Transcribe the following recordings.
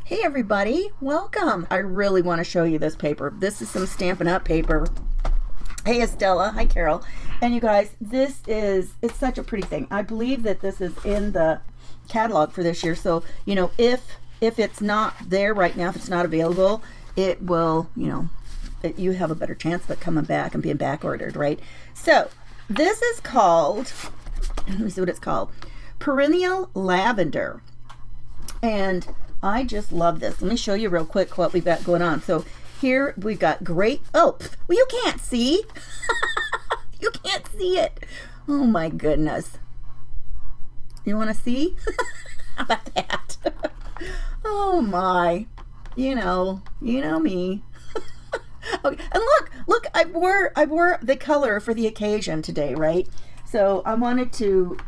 Hey everybody, welcome. I really want to show you this paper. This is some Stampin' Up paper. Hey Estella, hi Carol. And you guys, it's such a pretty thing. I believe that this is in the catalog for this year. So, if it's not there right now, if it's not available, it will, you have a better chance of it coming back and being back ordered, right? So, this is called, let me see what it's called, Perennial Lavender. And I just love this. Let me show you real quick what we've got going on. So here we've got great, well, you can't see. You can't see it. Oh my goodness. You want to see? How about that? Oh my. You know me. Okay. And look, I wore the color for the occasion today, right? So I wanted to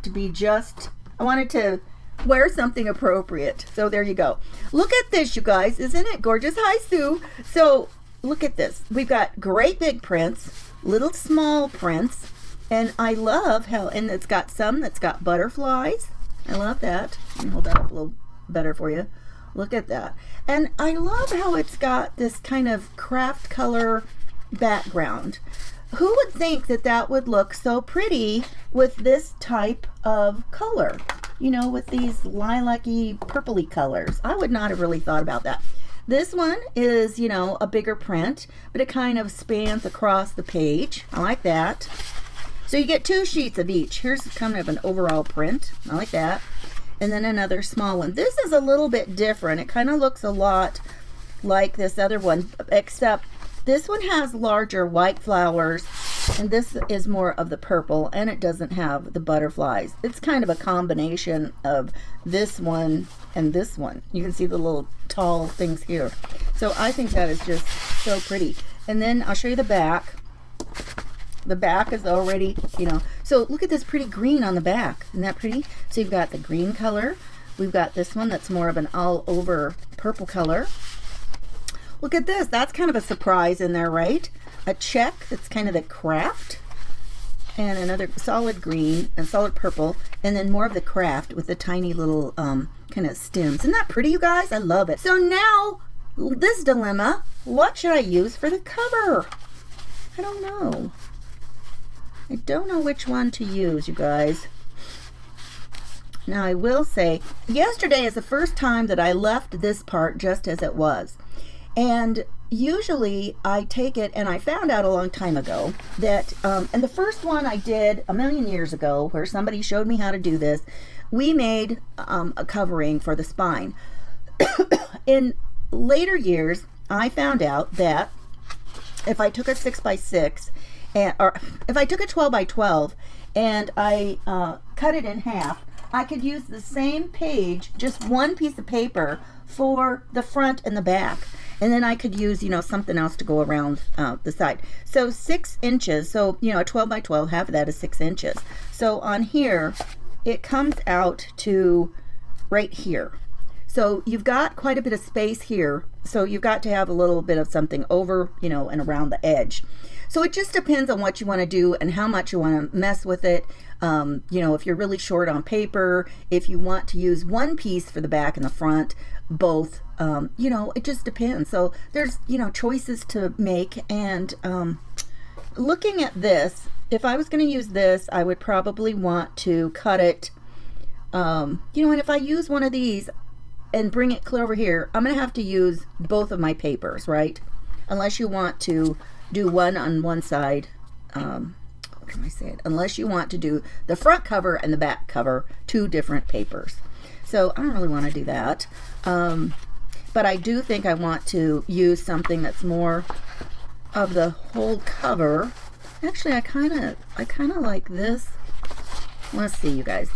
wear something appropriate. So there you go. Look at this, you guys. Isn't it gorgeous? Hi, Sue. So look at this. We've got great big prints, little small prints, and I love how, and it's got some that's got butterflies. I love that. Let me hold that up a little better for you. Look at that. And I love how it's got this kind of craft color background. Who would think that that would look so pretty with this type of color? With these lilac-y, purpley colors. I would not have really thought about that. This one is, a bigger print, but it kind of spans across the page. I like that. So you get 2 sheets of each. Here's kind of an overall print. I like that. And then another small one. This is a little bit different. It kind of looks a lot like this other one, except this one has larger white flowers, and this is more of the purple, and it doesn't have the butterflies. It's kind of a combination of this one and this one. You can see the little tall things here. So I think that is just so pretty. And then I'll show you the back. The back is already, so look at this pretty green on the back. Isn't that pretty? So you've got the green color. We've got this one that's more of an all over purple color. Look at this. That's kind of a surprise in there, right? A check that's kind of the craft, and another solid green and solid purple, and then more of the craft with the tiny little kind of stems. Isn't that pretty, you guys? I love it. So now, this dilemma, what should I use for the cover? I don't know. I don't know which one to use, you guys. Now, I will say, yesterday is the first time that I left this part just as it was. And usually I take it, and I found out a long time ago that, and the first one I did a million years ago, where somebody showed me how to do this, we made a covering for the spine. In later years, I found out that if I took a 6x6, or if I took a 12x12 and I cut it in half, I could use the same page, just one piece of paper, for the front and the back. And then I could use, something else to go around the side. So 6 inches, so, a 12x12, half of that is 6 inches. So on here, it comes out to right here. So you've got quite a bit of space here. So you've got to have a little bit of something over, and around the edge. So it just depends on what you want to do and how much you want to mess with it. If you're really short on paper, if you want to use one piece for the back and the front, both, it just depends. So there's, choices to make. And looking at this, if I was going to use this, I would probably want to cut it, and if I use one of these and bring it clear over here, I'm going to have to use both of my papers, right? Unless you want to do one on one side. What can I say it? Unless you want to do the front cover and the back cover, 2 different papers. So I don't really want to do that. But I do think I want to use something that's more of the whole cover. Actually, I kind of like this. Let's see, you guys.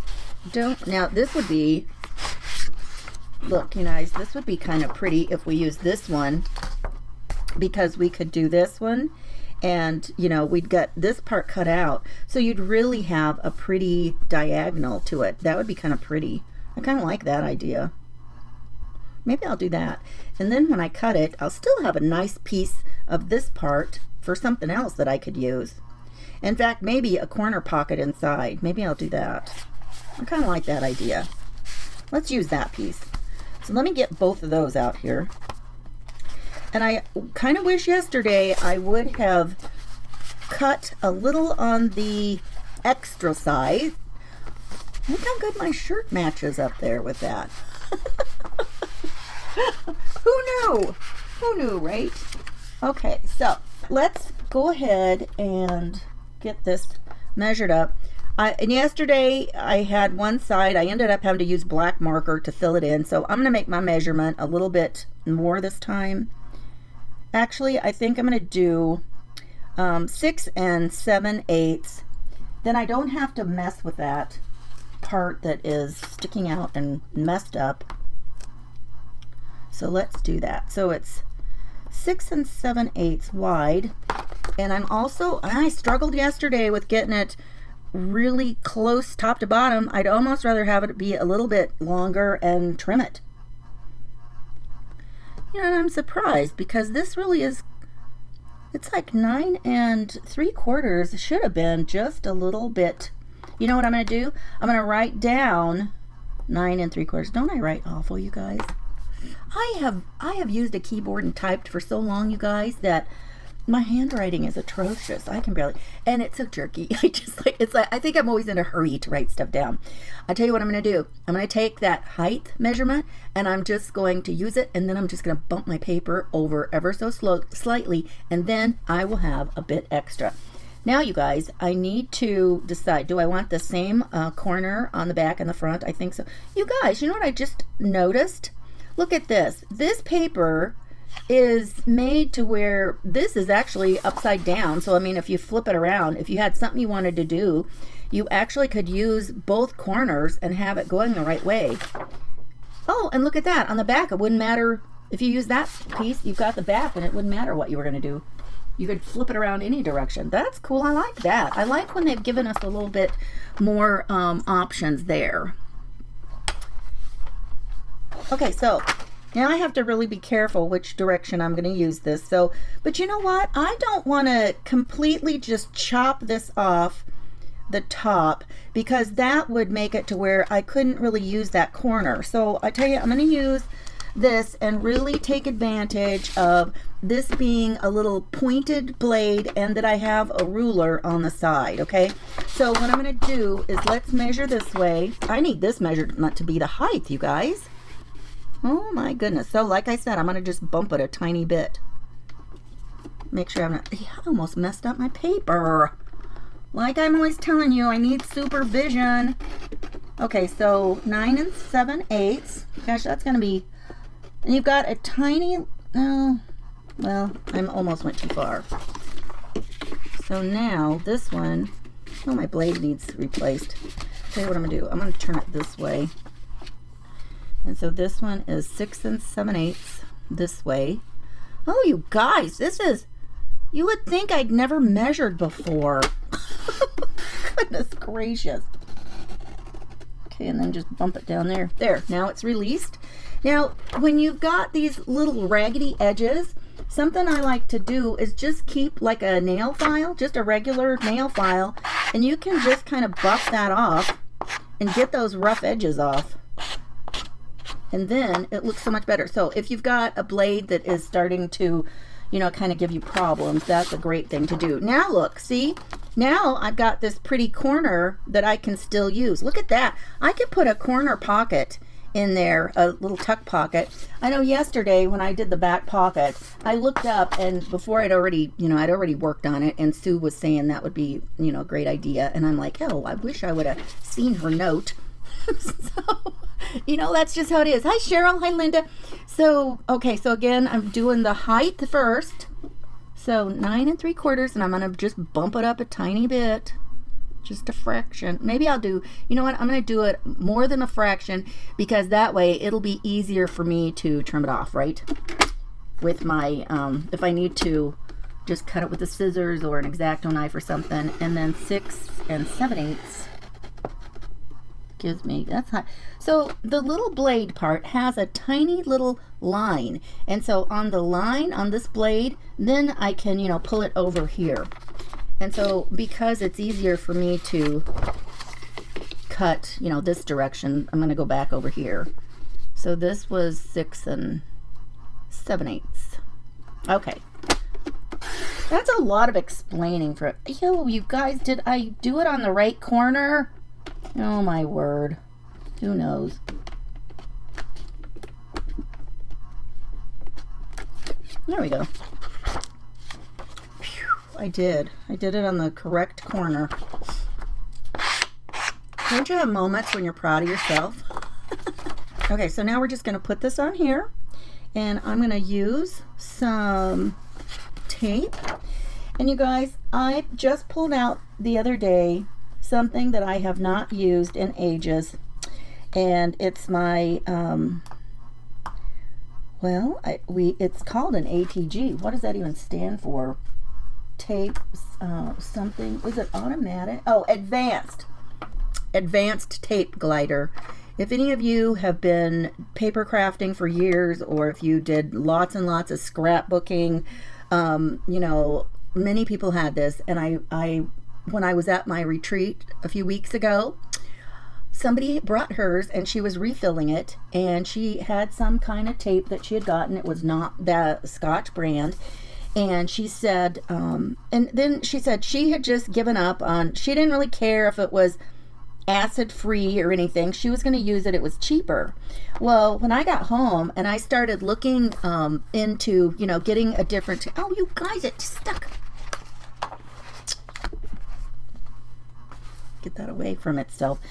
Now this would be, look, you guys, this would be kind of pretty if we use this one, because we could do this one, and we'd get this part cut out, so you'd really have a pretty diagonal to it. That would be kind of pretty. I kind of like that idea. Maybe I'll do that. And then when I cut it, I'll still have a nice piece of this part for something else that I could use. In fact, maybe a corner pocket inside. Maybe I'll do that. I kind of like that idea. Let's use that piece. So let me get both of those out here. And I kind of wish yesterday I would have cut a little on the extra side. Look how good my shirt matches up there with that. Who knew? Who knew, right? Okay, so let's go ahead and get this measured up. And yesterday I had one side, I ended up having to use black marker to fill it in. So I'm going to make my measurement a little bit more this time. Actually, I think I'm going to do 6 7/8. Then I don't have to mess with that part that is sticking out and messed up. So let's do that. So it's 6 7/8 wide. And I struggled yesterday with getting it really close top to bottom. I'd almost rather have it be a little bit longer and trim it. You know, and I'm surprised because this really is, it's like 9 3/4. It should have been just a little bit. You know what I'm going to do? I'm going to write down 9 3/4. Don't I write awful, you guys? I have used a keyboard and typed for so long, you guys, that my handwriting is atrocious. I can barely, and it's so jerky. I think I'm always in a hurry to write stuff down. I'll tell you what I'm going to do. I'm going to take that height measurement and I'm just going to use it, and then I'm just going to bump my paper over ever so slightly, and then I will have a bit extra. Now, you guys, I need to decide, do I want the same corner on the back and the front? I think so. You guys, you know what I just noticed? Look at this. This paper is made to where this is actually upside down. So I mean, if you flip it around, if you had something you wanted to do, you actually could use both corners and have it going the right way. Oh, and look at that. On the back, it wouldn't matter if you use that piece. You've got the back and it wouldn't matter what you were going to do. You could flip it around any direction. That's cool. I like that. I like when they've given us a little bit more options there. Okay, so now I have to really be careful which direction I'm going to use this. So, but you know what? I don't want to completely just chop this off the top, because that would make it to where I couldn't really use that corner. So I tell you, I'm going to use this and really take advantage of this being a little pointed blade and that I have a ruler on the side. Okay, so what I'm going to do is let's measure this way. I need this measurement to be the height, you guys. Oh my goodness. So like I said, I'm going to just bump it a tiny bit. Make sure I'm not, I almost messed up my paper. Like I'm always telling you, I need supervision. Okay, so 9 7/8. Gosh, that's going to be, and you've got a tiny, oh, well, I almost went too far. So now this one, oh, my blade needs replaced. I'll tell you what I'm going to do. I'm going to turn it this way. And so this one is 6 7/8 this way. Oh, you guys, this is, you would think I'd never measured before. Goodness gracious. Okay, and then just bump it down there. There, now it's released. Now, when you've got these little raggedy edges, something I like to do is just keep like a nail file, just a regular nail file, and you can just kind of buff that off and get those rough edges off. And then it looks so much better. So if you've got a blade that is starting to, you know, kind of give you problems, that's a great thing to do. Now look, see? Now I've got this pretty corner that I can still use. Look at that. I could put a corner pocket in there, a little tuck pocket. I know yesterday when I did the back pocket, I looked up, and before I'd already worked on it, and Sue was saying that would be, you know, a great idea. And I'm like, oh, I wish I would have seen her note. So, you know, that's just how it is. Hi, Cheryl. Hi, Linda. So, okay, so again, I'm doing the height first. So 9 3/4, and I'm going to just bump it up a tiny bit. Just a fraction. Maybe I'll do, you know what, I'm going to do it more than a fraction, because that way it'll be easier for me to trim it off, right? With my, if I need to just cut it with the scissors or an X-Acto knife or something. And then 6 7/8 gives me, that's hot. So the little blade part has a tiny little line, and so on the line on this blade, then I can, you know, pull it over here. And so because it's easier for me to cut, you know, this direction, I'm going to go back over here. So this was 6 7/8. Okay. That's a lot of explaining for, yo, you guys, did I do it on the right corner? Oh my word. Who knows? There we go. Whew, I did it on the correct corner. Don't you have moments when you're proud of yourself? Okay, so now we're just going to put this on here, and I'm going to use some tape. And you guys, I just pulled out the other day something that I have not used in ages, and it's my it's called an ATG. What does that even stand for? Tape something. Was it automatic? Oh, advanced tape glider. If any of you have been paper crafting for years, or if you did lots and lots of scrapbooking, you know, many people had this. And I when I was at my retreat a few weeks ago, somebody brought hers and she was refilling it, and she had some kind of tape that she had gotten. It was not the Scotch brand. And she said, and then she said she had just given up on, she didn't really care if it was acid free or anything. She was going to use it. It was cheaper. Well, when I got home and I started looking into, you know, getting a different, oh, you guys, it stuck. Get that away from itself.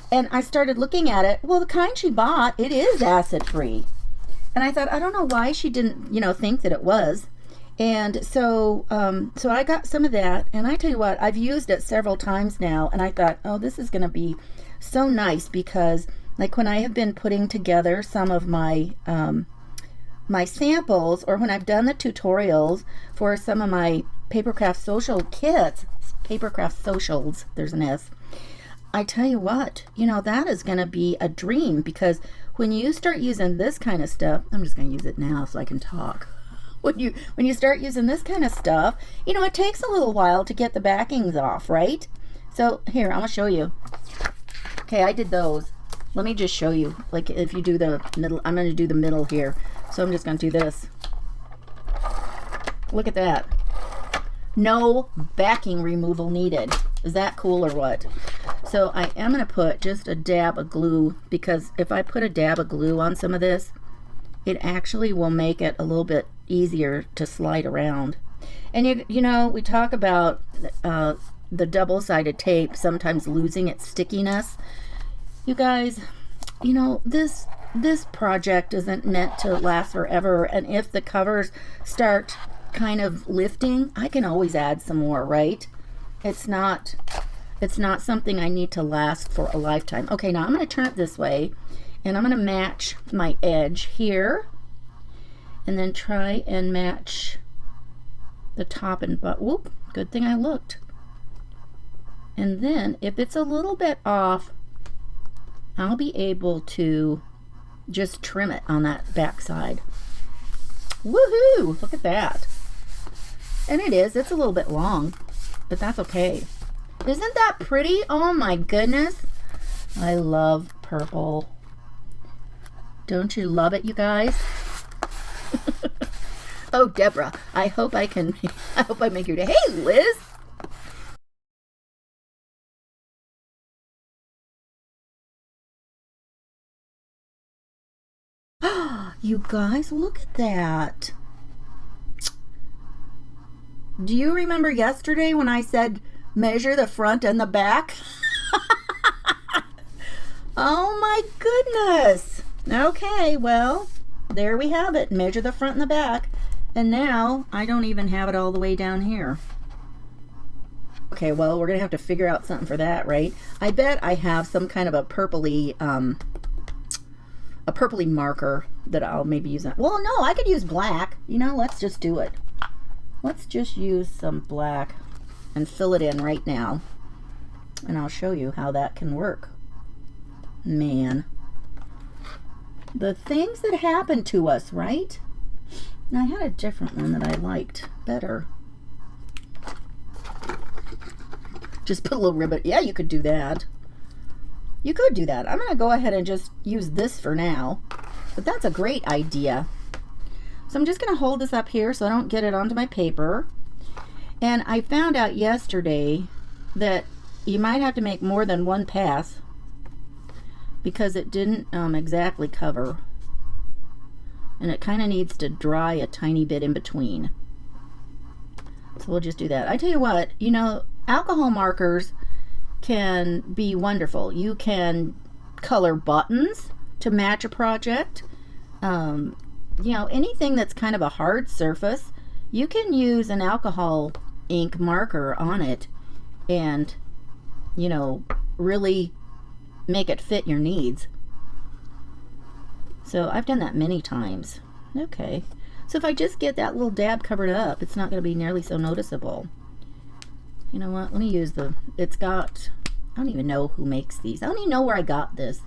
And I started looking at it. Well, the kind she bought, it is acid free. And I thought, I don't know why she didn't, you know, think that it was. And so so I got some of that, and I tell you what, I've used it several times now, and I thought, oh, this is going to be so nice, because like when I have been putting together some of my my samples, or when I've done the tutorials for some of my Papercraft social kits, Papercraft socials, there's an S, I tell you what, you know, that is going to be a dream, because when you start using this kind of stuff, I'm just going to use it now so I can talk. When you start using this kind of stuff, you know, it takes a little while to get the backings off, right? So here, I'm gonna show you. Okay, I did those. Let me just show you. Like if you do the middle, I'm gonna do the middle here. So I'm just gonna do this. Look at that. No backing removal needed. Is that cool or what? So I am gonna put just a dab of glue, because if I put a dab of glue on some of this, it actually will make it a little bit easier to slide around. And you know, we talk about the double-sided tape sometimes losing its stickiness. You guys, you know, this project isn't meant to last forever, and if the covers start kind of lifting, I can always add some more, right? It's not something I need to last for a lifetime. Okay, now I'm going to turn it this way, and I'm going to match my edge here, and then try and match the top and butt. Whoop, good thing I looked. And then if it's a little bit off, I'll be able to just trim it on that back side. Woohoo! Look at that. And it's a little bit long, but that's okay. Isn't that pretty? Oh my goodness. I love purple. Don't you love it, you guys? Oh, Deborah, I hope I make your day. Hey, Liz. You guys, look at that. Do you remember yesterday when I said measure the front and the back? Oh my goodness. Okay, well, there we have it. Measure the front and the back. And now I don't even have it all the way down here. Okay, well, we're going to have to figure out something for that, right? I bet I have some kind of a purpley marker that I'll maybe use. Well, no, I could use black. You know, let's just do it. Let's just use some black and fill it in right now. And I'll show you how that can work. Man. The things that happen to us, right? Now, I had a different one that I liked better. Just put a little ribbon. Yeah, you could do that. You could do that. I'm going to go ahead and just use this for now. But that's a great idea. So I'm just going to hold this up here so I don't get it onto my paper. And I found out yesterday that you might have to make more than one pass because it didn't exactly cover. And it kind of needs to dry a tiny bit in between. So we'll just do that. I tell you what, you know, alcohol markers can be wonderful. You can color buttons to match a project. You know, anything that's kind of a hard surface, you can use an alcohol ink marker on it and, you know, really make it fit your needs. So I've done that many times. Okay. So if I just get that little dab covered up, it's not going to be nearly so noticeable. You know what? Let me use the, it's got, I don't even know who makes these. I don't even know where I got this.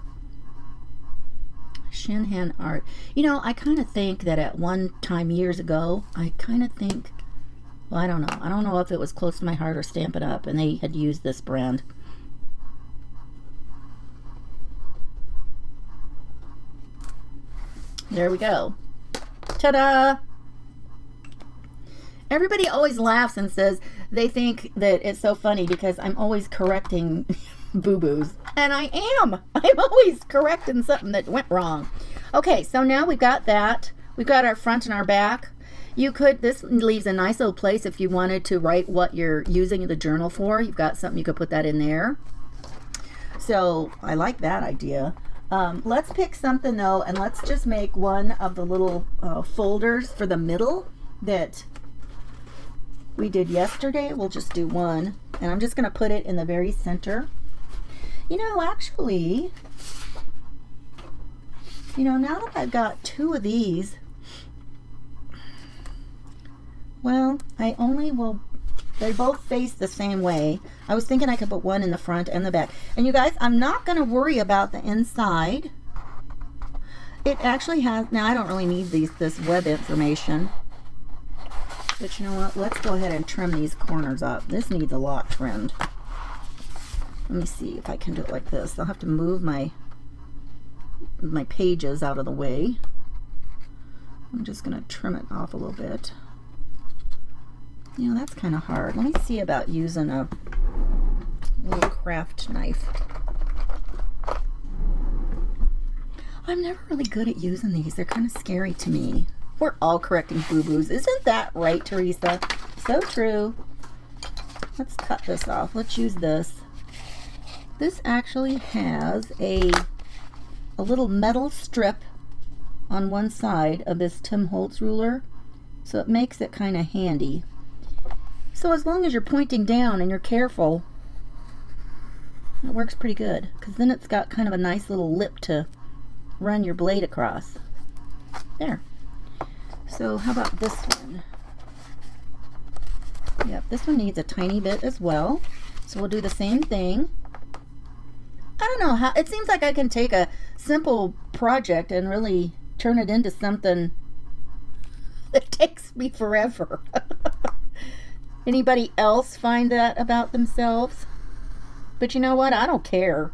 Shinhan Art. You know, I kind of think that at one time years ago, I kind of think, well, I don't know. I don't know if it was close to my heart or Stamp It Up, and they had used this brand. There we go. Ta-da! Everybody always laughs and says they think that it's so funny because I'm always correcting boo-boos. And I am. I'm always correcting something that went wrong. Okay, so now we've got that. We've got our front and our back. You could, this leaves a nice little place if you wanted to write what you're using the journal for. You've got something, you could put that in there. So I like that idea. Let's pick something though, and let's just make one of the little folders for the middle that we did yesterday. We'll just do one, and I'm just going to put it in the very center. You know, actually, you know, now that I've got two of these, well, I only will, they both face the same way. I was thinking I could put one in the front and the back. And you guys, I'm not going to worry about the inside. It actually has, now I don't really need this web information. But you know what? Let's go ahead and trim these corners up. This needs a lot trimmed. Let me see if I can do it like this. I'll have to move my pages out of the way. I'm just going to trim it off a little bit. You know, that's kind of hard. Let me see about using a little craft knife. I'm never really good at using these. They're kind of scary to me. We're all correcting boo-boos. Isn't that right, Teresa? So true. Let's cut this off. Let's use this. This actually has a little metal strip on one side of this Tim Holtz ruler, so it makes it kind of handy. So as long as you're pointing down and you're careful, it works pretty good, because then it's got kind of a nice little lip to run your blade across. There. So how about this one? Yep, this one needs a tiny bit as well. So we'll do the same thing. I don't know how, it seems like I can take a simple project and really turn it into something that takes me forever. Anybody else find that about themselves? But you know what? I don't care.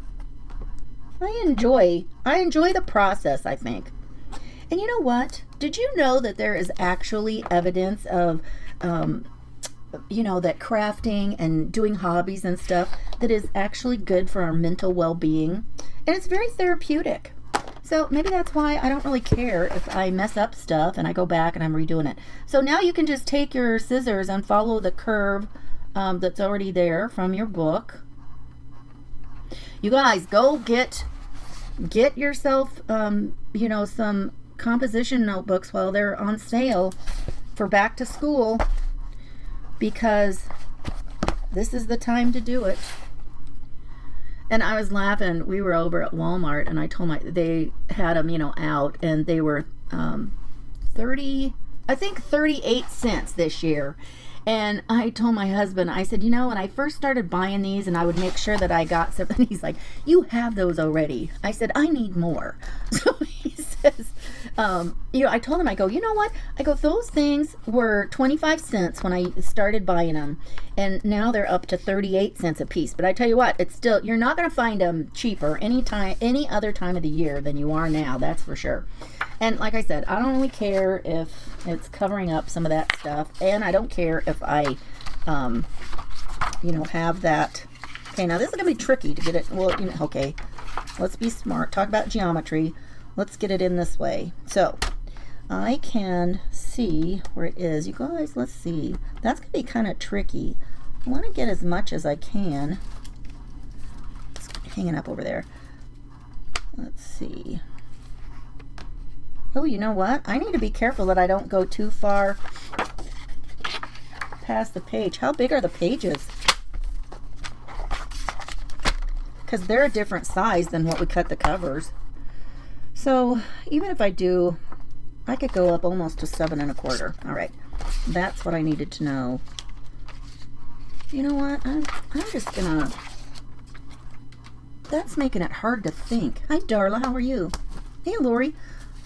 I enjoy the process, I think. And you know what? Did you know that there is actually evidence of, you know, that crafting and doing hobbies and stuff that is actually good for our mental well-being? And it's very therapeutic. So maybe that's why I don't really care if I mess up stuff and I go back and I'm redoing it. So now you can just take your scissors and follow the curve that's already there from your book. You guys, go get yourself, you know, some composition notebooks while they're on sale for back to school, because this is the time to do it. And I was laughing. We were over at Walmart, and I told they had them, you know, out, and they were 38 cents this year. And I told my husband, I said, you know, when I first started buying these, and I would make sure that I got something, he's like, you have those already. I said, I need more. So he says, you know, I told him, I go, you know what? I go, those things were 25 cents when I started buying them, and now they're up to 38 cents a piece. But I tell you what, it's still, you're not going to find them cheaper any other time of the year than you are now. That's for sure. And like I said, I don't really care if it's covering up some of that stuff, and I don't care if I, you know, have that. Okay, now this is going to be tricky to get it. Well, you know, okay, let's be smart. Talk about geometry. Let's get it in this way. So I can see where it is. You guys, let's see. That's going to be kind of tricky. I want to get as much as I can. It's hanging up over there. Let's see. Oh, you know what? I need to be careful that I don't go too far past the page. How big are the pages? Because they're a different size than what we cut the covers. So even if I do, I could go up almost to 7 1/4. All right, that's what I needed to know. You know what? I'm just gonna. That's making it hard to think. Hi, Darla. How are you? Hey, Lori.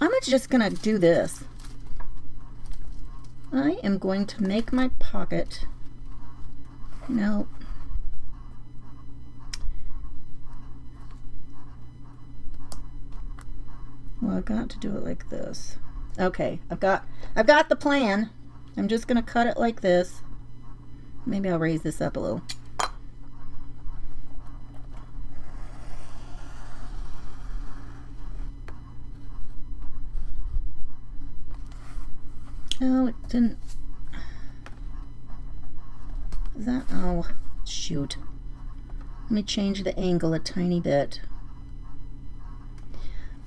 I'm just gonna do this. I am going to make my pocket. No. Well, I've got to do it like this. Okay, I've got the plan. I'm just gonna cut it like this. Maybe I'll raise this up a little. Oh, it didn't. Is that? Oh, shoot. Let me change the angle a tiny bit.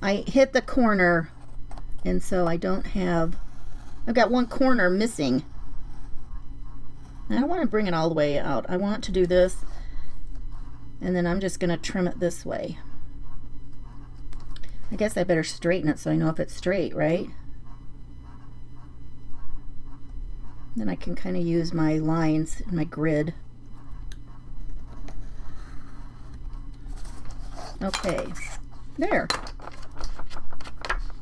I hit the corner, and so I don't have, I've got one corner missing. I don't want to bring it all the way out. I want to do this, and then I'm just going to trim it this way. I guess I better straighten it so I know if it's straight, right? Then I can kind of use my lines and my grid. Okay, there.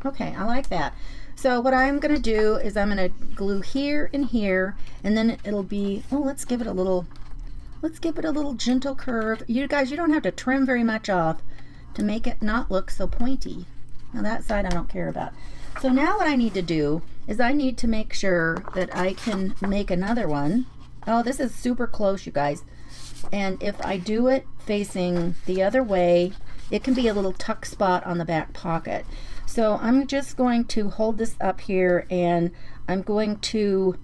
Okay, I like that. So what I'm going to do is I'm going to glue here and here, and then it'll be, oh, let's give it a little gentle curve. You guys, you don't have to trim very much off to make it not look so pointy. Now that side I don't care about. So now what I need to do is I need to make sure that I can make another one. Oh, this is super close, you guys. And if I do it facing the other way, it can be a little tuck spot on the back pocket. So I'm just going to hold this up here, and I'm going to,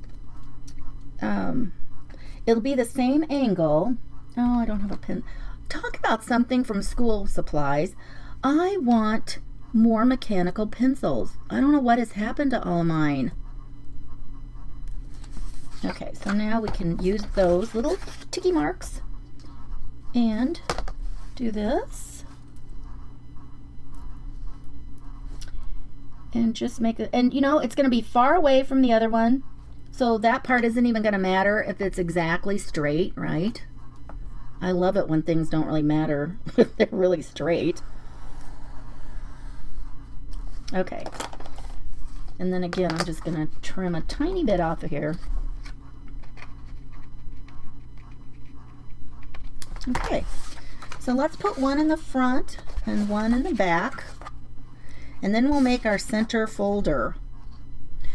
it'll be the same angle. Oh, I don't have a pen. Talk about something from school supplies. I want more mechanical pencils. I don't know what has happened to all of mine. Okay, so now we can use those little ticky marks and do this. And just make it, and you know, it's going to be far away from the other one, so that part isn't even going to matter if it's exactly straight, right? I love it when things don't really matter if they're really straight. Okay, and then again, I'm just going to trim a tiny bit off of here. Okay, so let's put one in the front and one in the back. And then we'll make our center folder.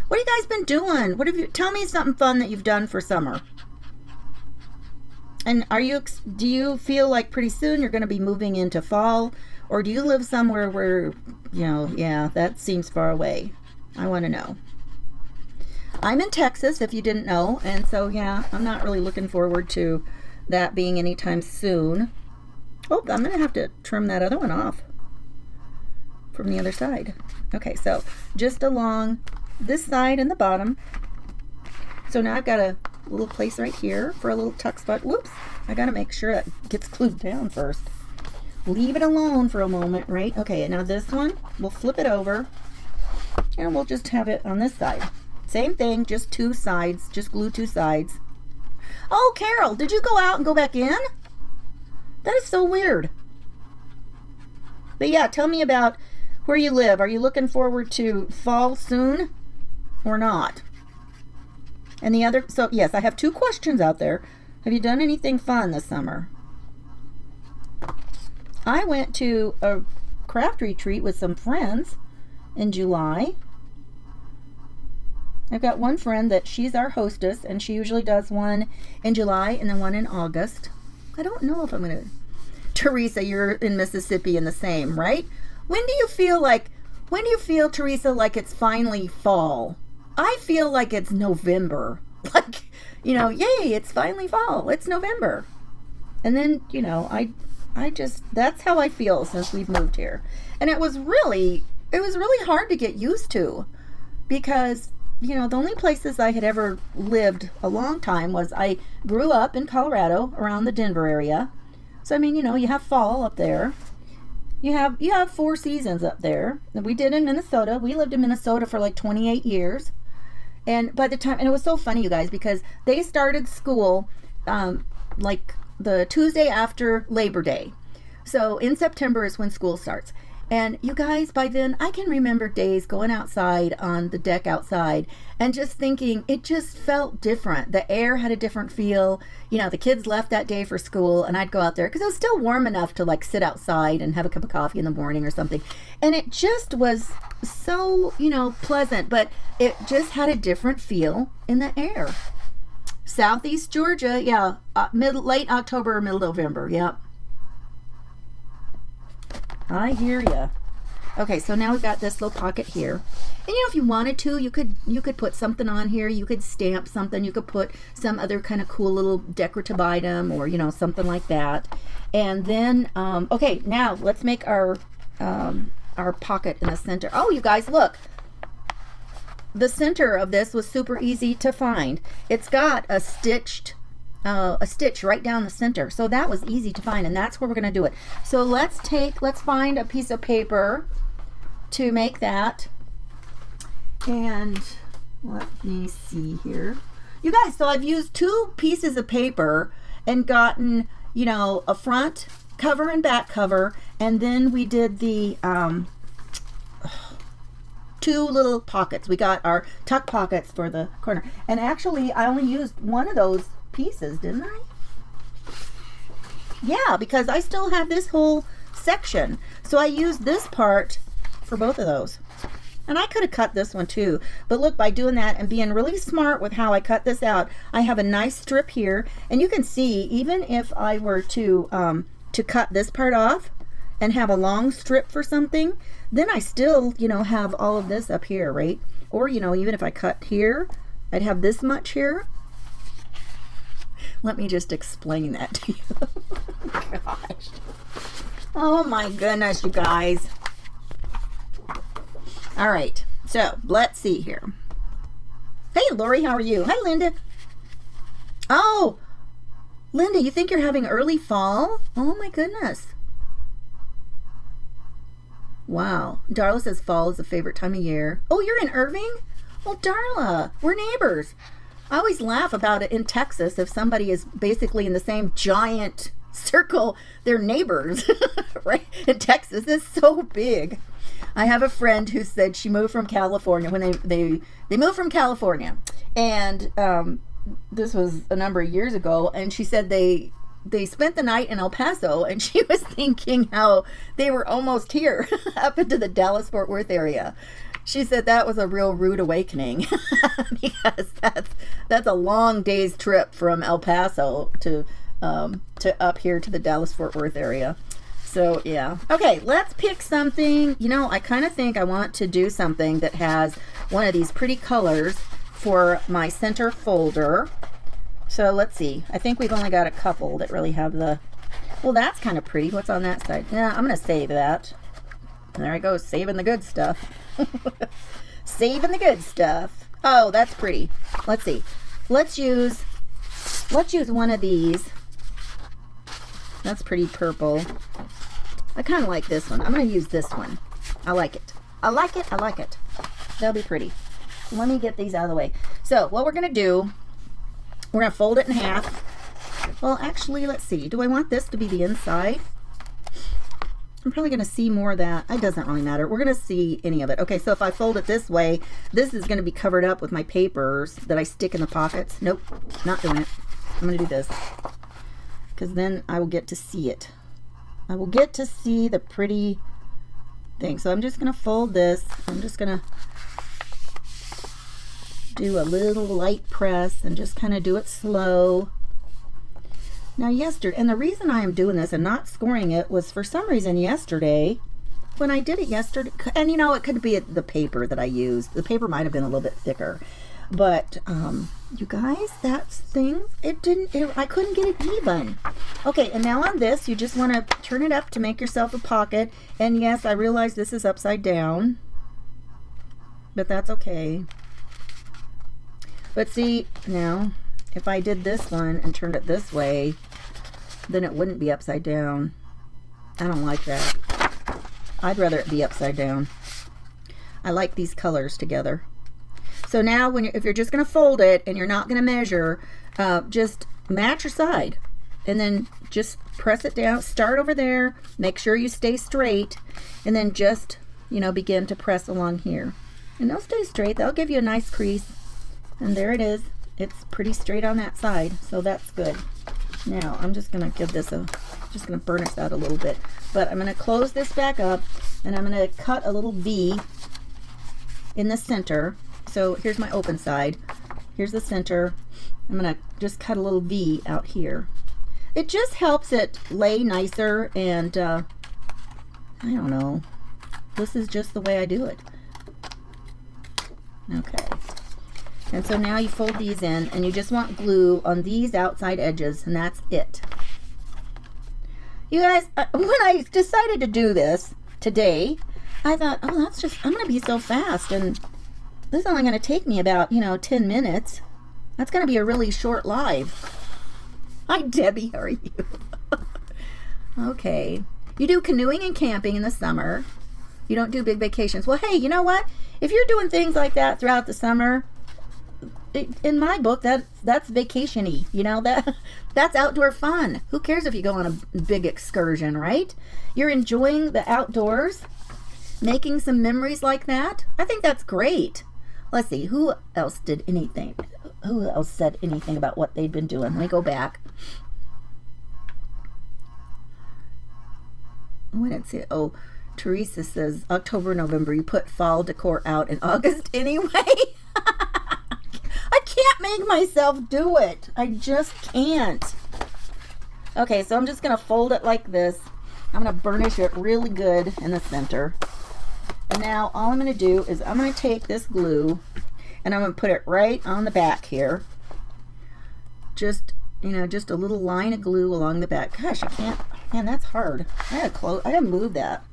What have you guys been doing? What have you? Tell me something fun that you've done for summer. And do you feel like pretty soon you're going to be moving into fall, or do you live somewhere where, you know, yeah, that seems far away? I want to know. I'm in Texas, if you didn't know, and so yeah, I'm not really looking forward to that being anytime soon. Oh, I'm going to have to trim that other one off from the other side. Okay, so just along this side and the bottom. So now I've got a little place right here for a little tuck spot. Whoops, I gotta make sure that gets glued down first. Leave it alone for a moment, right? Okay, and now this one, we'll flip it over and we'll just have it on this side. Same thing, just two sides, just glue two sides. Oh, Carol, did you go out and go back in? That is so weird. But yeah, tell me about where you live, are you looking forward to fall soon or not? And the other, so yes, I have 2 questions out there. Have you done anything fun this summer? I went to a craft retreat with some friends in July. I've got one friend that she's our hostess, and she usually does one in July and then one in August. I don't know if I'm going to... Teresa, you're in Mississippi and the same, right? When do you feel, Teresa, like it's finally fall? I feel like it's November. Like, you know, yay, it's finally fall. It's November. And then, you know, I just, that's how I feel since we've moved here. And it was really hard to get used to, because, you know, the only places I had ever lived a long time was, I grew up in Colorado around the Denver area. So, I mean, you know, you have fall up there. You have 4 seasons up there. And we did in Minnesota. We lived in Minnesota for like 28 years. And by the time, and it was so funny, you guys, because they started school like the Tuesday after Labor Day. So in September is when school starts. And you guys, by then, I can remember days going outside on the deck outside and just thinking it just felt different. The air had a different feel. You know, the kids left that day for school, and I'd go out there because it was still warm enough to like sit outside and have a cup of coffee in the morning or something. And it just was so, you know, pleasant, but it just had a different feel in the air. Southeast Georgia, yeah, late October, middle November, yep. I hear ya. Okay, so now we've got this little pocket here. And you know, if you wanted to, you could put something on here. You could stamp something. You could put some other kind of cool little decorative item, or, you know, something like that. And then, okay, now let's make our pocket in the center. Oh, you guys, look. The center of this was super easy to find. It's got a stitch right down the center, so that was easy to find, and that's where we're going to do it. So let's find a piece of paper to make that, and let me see here, you guys. So I've used 2 pieces of paper and gotten, you know, a front cover and back cover, and then we did the 2 little pockets. We got our tuck pockets for the corner, and actually I only used one of those pieces, didn't I? Yeah, because I still have this whole section, so I used this part for both of those. And I could have cut this one too, but look, by doing that and being really smart with how I cut this out, I have a nice strip here, and you can see, even if I were to cut this part off and have a long strip for something, then I still, you know, have all of this up here, right? Or, you know, even if I cut here, I'd have this much here. Let me just explain that to you. Gosh. Oh my goodness, you guys. All right, so let's see here. Hey, Lori, how are you? Hi, Linda. Oh, Linda, you think you're having early fall? Oh my goodness. Wow. Darla says fall is a favorite time of year. Oh, you're in Irving? Well, Darla, we're neighbors. I always laugh about it in Texas. If somebody is basically in the same giant circle, they're neighbors, right? In Texas, it's so big. I have a friend who said she moved from California when they moved from California, and this was a number of years ago, and she said they spent the night in El Paso, and she was thinking how they were almost here up into the Dallas-Fort Worth area. She said that was a real rude awakening because that's a long day's trip from El Paso to up here to the Dallas-Fort Worth area. So yeah. Okay, let's pick something. You know, I kind of think I want to do something that has one of these pretty colors for my center folder. So let's see. I think we've only got a couple that really have the... Well, that's kind of pretty. What's on that side? Yeah, I'm going to save that. There I go, saving the good stuff. Saving the good stuff. Oh, that's pretty. Let's see. Let's use one of these. That's pretty purple. I kind of like this one. I'm going to use this one. I like it. I like it. I like it. That'll be pretty. Let me get these out of the way. So what we're going to do, we're going to fold it in half. Well, actually, let's see. Do I want this to be the inside? I'm probably going to see more of that. It doesn't really matter. We're going to see any of it. Okay, so if I fold it this way, this is going to be covered up with my papers that I stick in the pockets. Nope, not doing it. I'm going to do this because then I will get to see it. I will get to see the pretty thing. So I'm just going to fold this. I'm just going to do a little light press and just kind of do it slow. Now and the reason I am doing this and not scoring it was for some reason yesterday, when I did it yesterday, and you know, it could be the paper that I used. The paper might have been a little bit thicker, but you guys, that's things, I couldn't get it even. Okay, and now on this, you just want to turn it up to make yourself a pocket. And yes, I realize this is upside down, but that's okay. But see, now, if I did this one and turned it this way, then it wouldn't be upside down. I don't like that. I'd rather it be upside down. I like these colors together. So now, if you're just going to fold it and you're not going to measure, just match your side. And then just press it down. Start over there. Make sure you stay straight. And then just, you know, begin to press along here. And they'll stay straight. They'll give you a nice crease. And there it is. It's pretty straight on that side, so that's good. Now I'm just gonna give this just gonna burnish that a little bit, but I'm gonna close this back up and I'm gonna cut a little V in the center. So here's my open side. Here's the center. I'm gonna just cut a little V out here. It just helps it lay nicer, and I don't know. This is just the way I do it. Okay. And so now you fold these in, and you just want glue on these outside edges, and that's it. You guys, when I decided to do this today, I thought, oh, I'm going to be so fast, and this is only going to take me about, 10 minutes. That's going to be a really short live. Hi, Debbie, how are you? Okay. You do canoeing and camping in the summer. You don't do big vacations. Well, hey, you know what? If you're doing things like that throughout the summer, in my book, that's vacation-y, that's outdoor fun. Who cares if you go on a big excursion, right? You're enjoying the outdoors, making some memories like that. I think that's great. Let's see, who else said anything about what they'd been doing? Let me go back. What did it say? Oh, Teresa says October, November. You put fall decor out in August anyway. I can't make myself do it. I just can't. Okay, so I'm just going to fold it like this. I'm going to burnish it really good in the center. And now all I'm going to do is I'm going to take this glue and I'm going to put it right on the back here. Just, just a little line of glue along the back. Gosh, I can't. Man, that's hard. I gotta move that.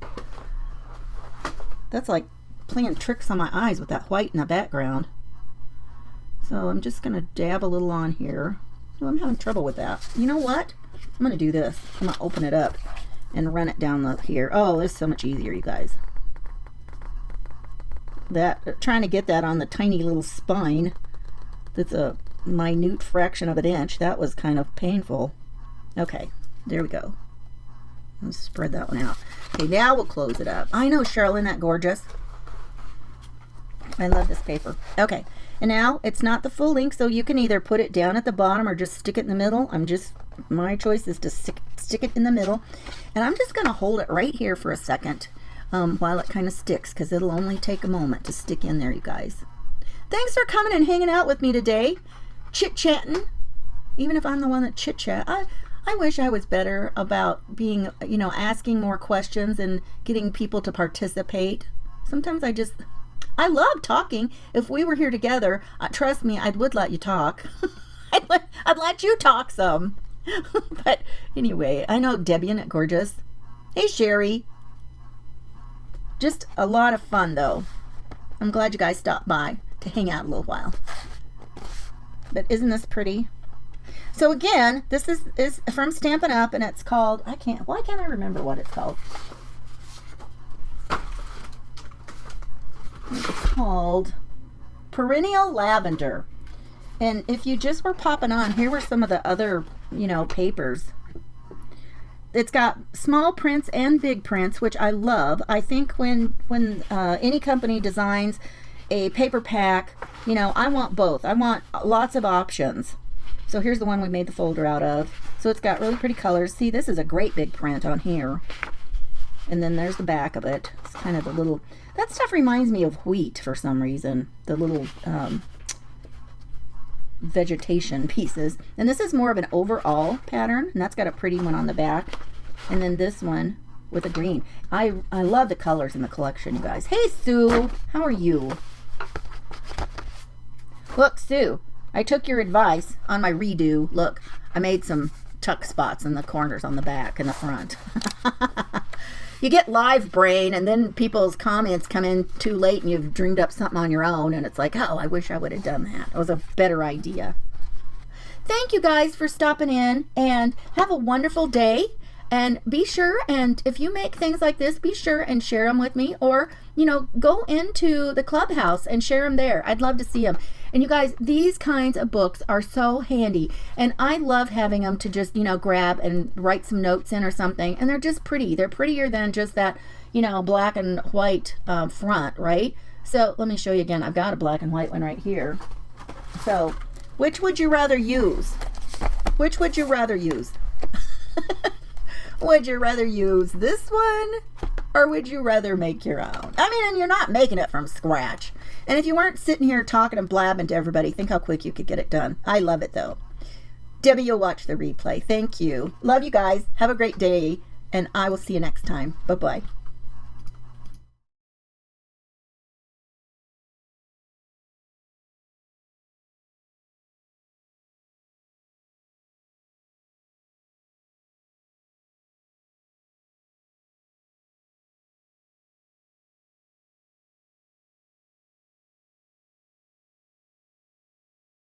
That's like playing tricks on my eyes with that white in the background. So I'm just going to dab a little on here. Oh, I'm having trouble with that. You know what? I'm going to do this. I'm going to open it up and run it down here. Oh, it's so much easier, you guys. Trying to get that on the tiny little spine that's a minute fraction of an inch, that was kind of painful. Okay, there we go. Let's spread that one out. Okay, now we'll close it up. I know, Cheryl, isn't that gorgeous? I love this paper. Okay, and now it's not the full length, so you can either put it down at the bottom or just stick it in the middle. My choice is to stick it in the middle. And I'm just going to hold it right here for a second while it kind of sticks, because it'll only take a moment to stick in there, you guys. Thanks for coming and hanging out with me today, chit-chatting. Even if I'm the one that chit-chat, I wish I was better about being, asking more questions and getting people to participate. Sometimes I love talking. If we were here together, trust me, I would let you talk. I'd let you talk some. But anyway, I know Debbie, isn't it gorgeous? Hey, Sherry. Just a lot of fun, though. I'm glad you guys stopped by to hang out a little while. But isn't this pretty? So again, this is from Stampin' Up, and it's called, why can't I remember what it's called? It's called Perennial Lavender. And if you just were popping on, here were some of the other, papers it's got small prints and big prints, which I love. I think when any company designs a paper pack, you know, I want both. I want lots of options. So here's the one we made the folder out of. So it's got really pretty colors. See, this is a great big print on here. And then there's the back of it. It's kind of a little, that stuff reminds me of wheat for some reason. The little vegetation pieces. And this is more of an overall pattern, and that's got a pretty one on the back. And then this one with a green. I love the colors in the collection, you guys. Hey, Sue, how are you? Look, Sue, I took your advice on my redo. Look, I made some tuck spots in the corners on the back and the front. You get live brain, and then people's comments come in too late and you've dreamed up something on your own, and it's like, oh, I wish I would have done that. It was a better idea. Thank you guys for stopping in, and have a wonderful day. And be sure, and if you make things like this, be sure and share them with me, or, you know, go into the clubhouse and share them there. I'd love to see them. And you guys, these kinds of books are so handy, and I love having them to just, you know, grab and write some notes in or something. And they're just pretty. They're prettier than just that, you know, black and white front, right? So let me show you again. I've got a black and white one right here. So which would you rather use? Which would you rather use? Would you rather use this one, or would you rather make your own? I mean, and you're not making it from scratch. And if you weren't sitting here talking and blabbing to everybody, think how quick you could get it done. I love it, though. Debbie, you'll watch the replay. Thank you. Love you guys. Have a great day, and I will see you next time. Bye-bye.